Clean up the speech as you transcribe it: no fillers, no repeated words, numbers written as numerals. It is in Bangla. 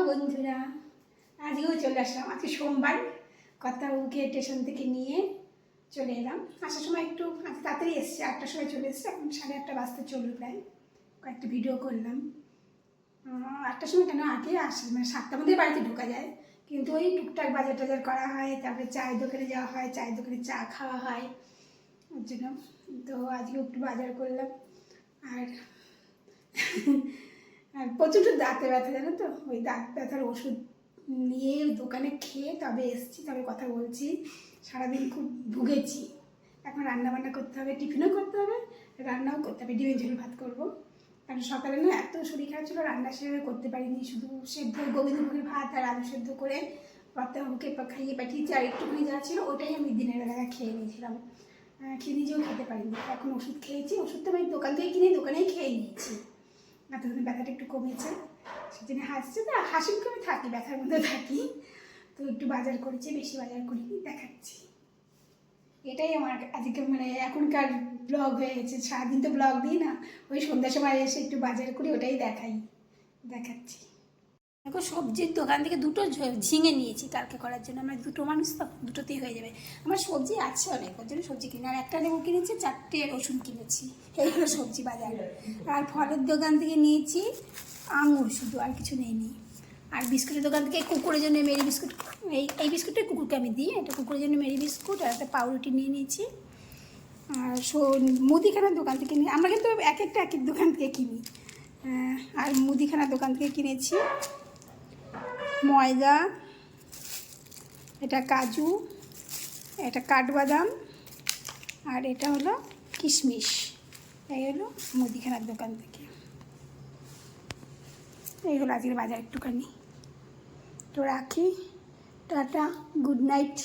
বন্ধুরা, আজকেও চলে আসলাম। আজকে সোমবার, কর্তাবাবুকে স্টেশন থেকে নিয়ে চলে এলাম। আসার সময় একটু আজ তাড়াতাড়ি এসছে, 8টার সময় চলে এসছে। এখন 8:30 বাজতে চললো প্রায়। কয়েকটা ভিডিও করলাম। 8টার সময় কেন আগে আসে, মানে 7টার মধ্যে বাড়িতে ঢোকা যায়, কিন্তু ওই টুকটাক বাজার টাজার করা হয়, তারপরে চায়ের দোকানে যাওয়া হয়, চায়ের দোকানে চা খাওয়া হয়, ওর জন্য। তো আজকেও একটু বাজার করলাম। আর আর প্রচুর দাঁতে ব্যথা, জানো তো, ওই দাঁত ব্যথার ওষুধ নিয়ে দোকানে খেয়ে তবে এসছি, তবে কথা বলছি। সারাদিন খুব ভুগেছি। এখন রান্নাবান্না করতে হবে, টিফিনও করতে হবে, রান্নাও করতে হবে। ডিমের ঝোল ভাত করবো, কারণ সকালে না এত শরীর খারাপ ছিল, রান্না সেভাবে করতে পারিনি। শুধু সেদ্ধ গোবিন্দভোগের ভাত আর আলু সেদ্ধ করে কর্তাবাবুকে খাইয়ে পাঠিয়েছি। আর একটুখানি যা ছিল ওটাই আমি দিনের বেলা খেয়ে নিয়েছিলাম। খেয়ে নিজেও খেতে পারিনি। এখন ওষুধ খেয়েছি, ওষুধটা আমি দোকান থেকে কিনে দোকানেই খেয়ে নিয়েছি। এতদিন ব্যথাটা একটু কমেছে, সেদিনে হাসছে, তো হাসি মুখে আমি থাকি, ব্যথার মধ্যে থাকি। তো একটু বাজার করেছি, বেশি বাজার করিনি, দেখাচ্ছি। এটাই আমার আজকে মানে এখনকার ব্লগ হয়ে গেছে। সারাদিন তো ব্লগ দিই না, ওই সন্ধ্যার সময় এসে একটু বাজার করি, ওটাই দেখাচ্ছি। দেখো, সবজির দোকান থেকে দুটো ঝিঙে নিয়েছি কালকে করার জন্য। আমরা দুটো মানুষ তো, দুটোতেই হয়ে যাবে। আমার সবজি আছে অনেক, ওর জন্য সবজি কিনে। আর একটা লেবু কিনেছি, 4টে রসুন কিনেছি। এইগুলো সবজি বাজার। আর ফলের দোকান থেকে নিয়েছি আঙুর শুধু, আর কিছু নেইনি। আর বিস্কুটের দোকান থেকে কুকুরের জন্য মেরি বিস্কুট, এই বিস্কুটটাই কুকুরকে আমি দিই। এটা কুকুরের জন্য মেরি বিস্কুট, আর একটা পাউরুটি নিয়ে নিয়েছি। আর মুদিখানার দোকান থেকে নিয়ে, আমরা কিন্তু এক এক দোকান থেকে কিনি। আর মুদিখানার দোকান থেকে কিনেছি ময়দা, এটা কাজু, এটা কাঠবাদাম, আর এটা হলো কিশমিশ। এই হলো মুদিখানার দোকান থেকে। এই হলো আজকের বাজার একটুখানি। তো রাখি, টাটা, গুড নাইট।